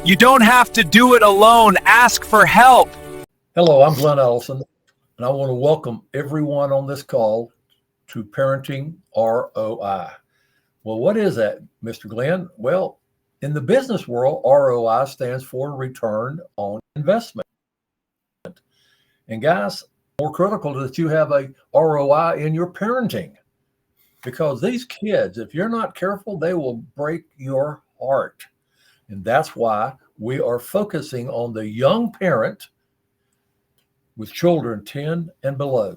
You don't have to do it alone. Ask for help. Hello, I'm Glenn Ellison, and I want to welcome everyone on this call to Parenting ROI. Well, what is that, Mr. Glenn? Well, in the business world, ROI stands for return on investment. And guys, more critical that you have a ROI in your parenting, because these kids, if you're not careful, they will break your heart. And that's why we are focusing on the young parent with children 10 and below.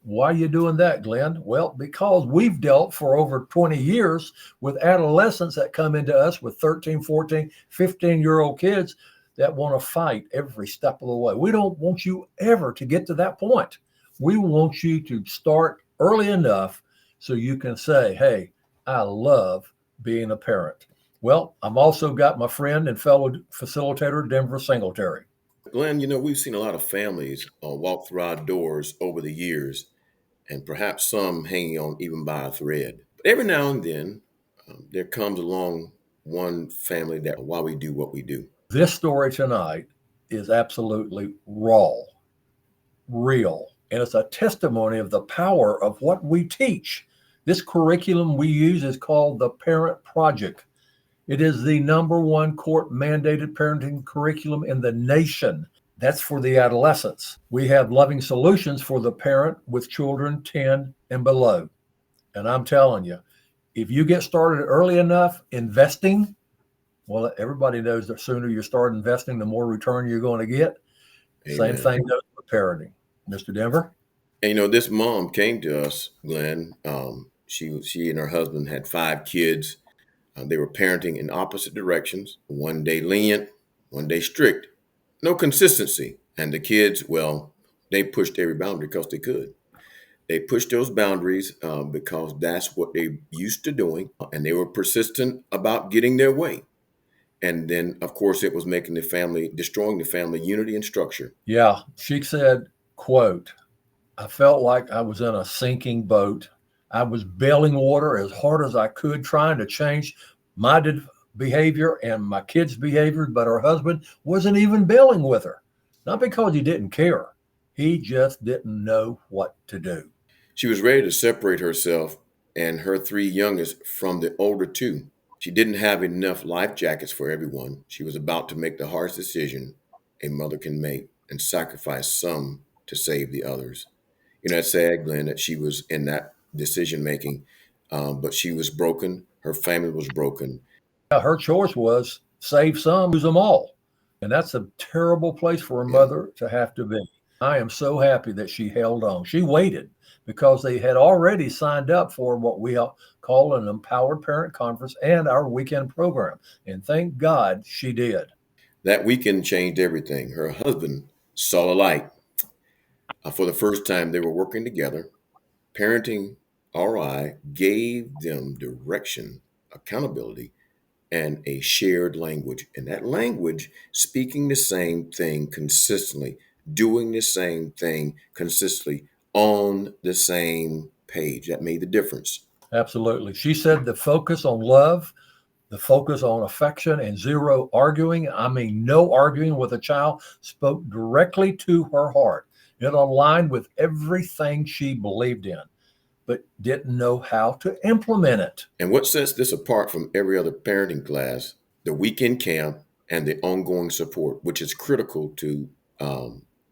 Why are you doing that, Glenn? Well, because we've dealt for over 20 years with adolescents that come into us with 13, 14, 15-year-old kids that want to fight every step of the way. We don't want you ever to get to that point. We want you to start early enough so you can say, hey, I love being a parent. Well, I'm also got my friend and fellow facilitator, Denver Singletary. Glenn, we've seen a lot of families walk through our doors over the years, and perhaps some hanging on even by a thread. But every now and then, there comes along one family that why we do what we do. This story tonight is absolutely raw, real, and it's a testimony of the power of what we teach. This curriculum we use is called the Parent Project. It is the number one court-mandated parenting curriculum in the nation. That's for the adolescents. We have loving solutions for the parent with children 10 and below. And I'm telling you, if you get started early enough investing, well, everybody knows the sooner you start investing, the more return you're going to get. Amen. Same thing goes with parenting. Mr. Denver? And this mom came to us, Glenn. She and her husband had 5 kids. They were parenting in opposite directions. One day lenient, one day strict. No consistency. And the kids, well, they pushed every boundary because they could. They pushed those boundaries because that's what they used to doing. And they were persistent about getting their way. And then, of course, it was destroying the family unity and structure. Yeah, she said, quote, I felt like I was in a sinking boat. I was bailing water as hard as I could, trying to change my behavior and my kids' behavior, but her husband wasn't even bailing with her. Not because he didn't care. He just didn't know what to do. She was ready to separate herself and her 3 youngest from the older 2. She didn't have enough life jackets for everyone. She was about to make the harsh decision a mother can make and sacrifice some to save the others. It's sad, Glenn, that she was in that decision making, but she was broken. Her family was broken. Her choice was save some, lose them all. And that's a terrible place for a mother to have to be. I am so happy that she held on. She waited because they had already signed up for what we call an Empowered Parent Conference and our weekend program. And thank God she did. That weekend changed everything. Her husband saw a light. For the first time, they were working together. Parenting ROI gave them direction, accountability, and a shared language. And that language, speaking the same thing consistently, doing the same thing consistently on the same page. That made the difference. Absolutely. She said the focus on love, the focus on affection, and zero arguing. I mean, no arguing with a child, spoke directly to her heart. It aligned with everything she believed in, but didn't know how to implement it. And what sets this apart from every other parenting class, the weekend camp and the ongoing support, which is critical to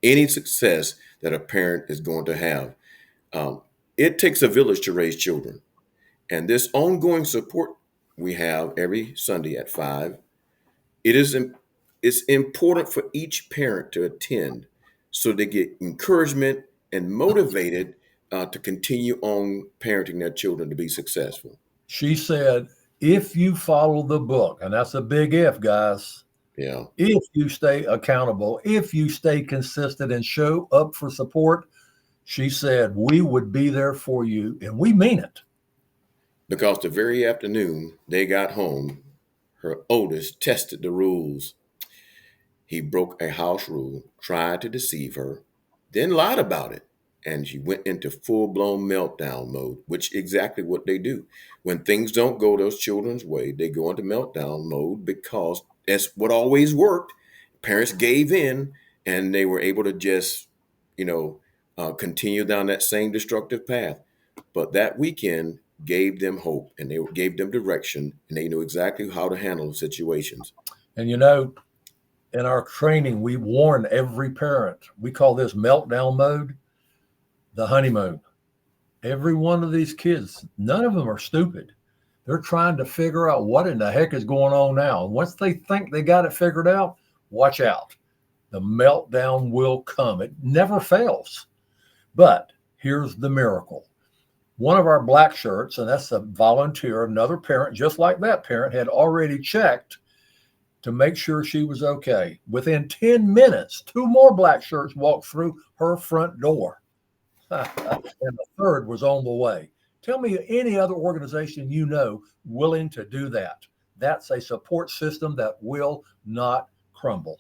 any success that a parent is going to have. It takes a village to raise children. And this ongoing support we have every Sunday at 5, it's important for each parent to attend so they get encouragement and motivated to continue on parenting their children to be successful. She said, if you follow the book, and that's a big if, guys. Yeah. If you stay accountable, if you stay consistent and show up for support, she said, we would be there for you. And we mean it. Because the very afternoon they got home, her oldest tested the rules. He broke a house rule, tried to deceive her, then lied about it. and she went into full-blown meltdown mode, which exactly what they do. When things don't go those children's way, they go into meltdown mode because that's what always worked. Parents gave in, and they were able to just, continue down that same destructive path. But that weekend gave them hope, and they gave them direction, and they knew exactly how to handle situations. And in our training, we warn every parent. We call this meltdown mode the honeymoon. Every one of these kids, none of them are stupid. They're trying to figure out what in the heck is going on now. And once they think they got it figured out, watch out. The meltdown will come. It never fails. But here's the miracle. One of our black shirts, and that's a volunteer, another parent, just like that parent, had already checked to make sure she was okay. Within 10 minutes, 2 more black shirts walked through her front door. And the third was on the way. Tell me any other organization you know willing to do that. That's a support system that will not crumble.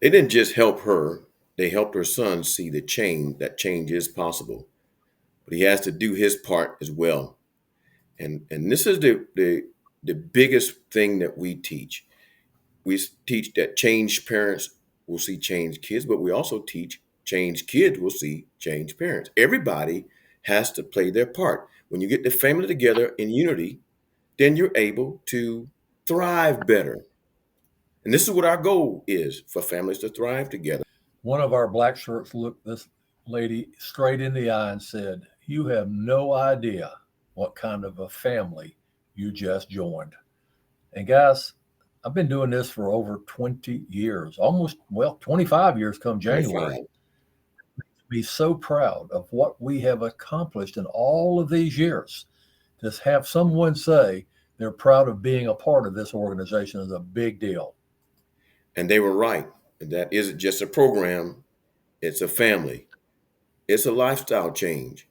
They didn't just help her, they helped her son see that change is possible. But he has to do his part as well. And this is the biggest thing that we teach. We teach that changed parents will see changed kids, but we also teach changed kids will see changed parents. Everybody has to play their part. When you get the family together in unity, then you're able to thrive better. And this is what our goal is, for families to thrive together. One of our black shirts looked this lady straight in the eye and said, "You have no idea what kind of a family you just joined." And guys, I've been doing this for over 20 years, 25 years come January. 25. Be so proud of what we have accomplished in all of these years. To have someone say they're proud of being a part of this organization is a big deal. And they were right. That isn't just a program, it's a family. It's a lifestyle change.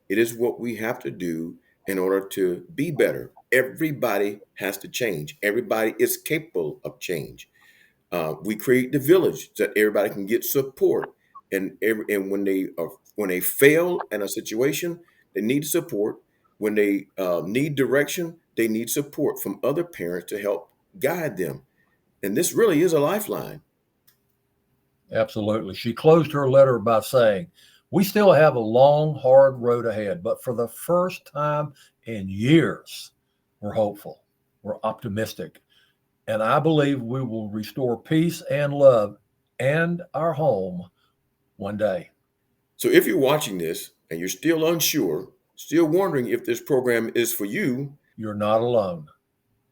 It is what we have to do in order to be better. Everybody has to change. Everybody is capable of change. We create the village so that everybody can get support. And when they fail in a situation, they need support. When they need direction, they need support from other parents to help guide them. And this really is a lifeline. Absolutely. She closed her letter by saying, "We still have a long, hard road ahead, but for the first time in years, we're hopeful, we're optimistic, and I believe we will restore peace and love and our home one day." So if you're watching this and you're still unsure, still wondering if this program is for you, You're not alone,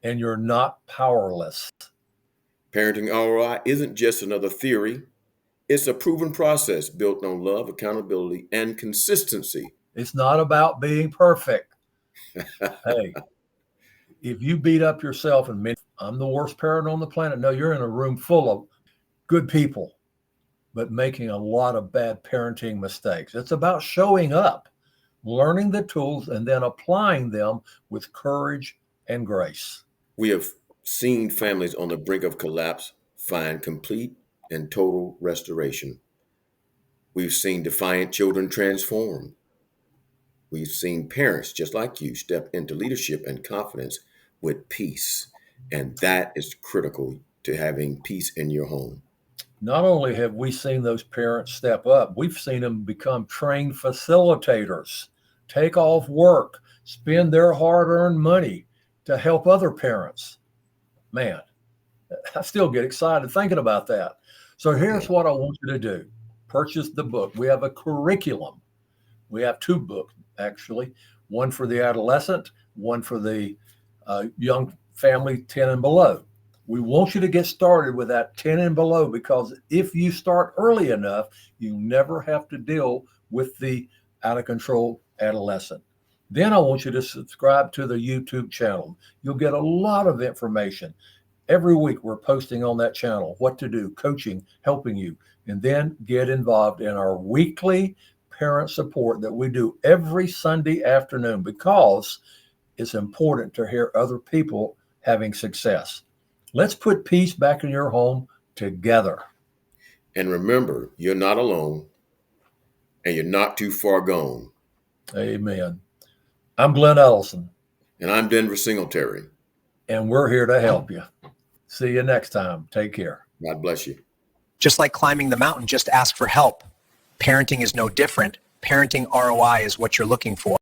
and you're not powerless. Parenting ROI isn't just another theory. It's a proven process built on love, accountability, and consistency. It's not about being perfect. Hey, if you beat up yourself and I'm the worst parent on the planet, no, you're in a room full of good people, but making a lot of bad parenting mistakes. It's about showing up, learning the tools, and then applying them with courage and grace. We have seen families on the brink of collapse find complete and total restoration. We've seen defiant children transform. We've seen parents just like you step into leadership and confidence with peace. And that is critical to having peace in your home. Not only have we seen those parents step up, we've seen them become trained facilitators, take off work, spend their hard-earned money to help other parents. Man, I still get excited thinking about that. So here's what I want you to do. Purchase the book. We have a curriculum. We have 2 books, actually, one for the adolescent, one for the young family 10 and below. We want you to get started with that 10 and below, because if you start early enough, you never have to deal with the out of control adolescent. Then I want you to subscribe to the YouTube channel. You'll get a lot of information. Every week we're posting on that channel what to do, coaching, helping you, and then get involved in our weekly parent support that we do every Sunday afternoon, because it's important to hear other people having success. Let's put peace back in your home together. And remember, you're not alone, and you're not too far gone. Amen. I'm Glenn Ellison. And I'm Denver Singletary. And we're here to help you. See you next time. Take care. God bless you. Just like climbing the mountain, just ask for help. Parenting is no different. Parenting ROI is what you're looking for.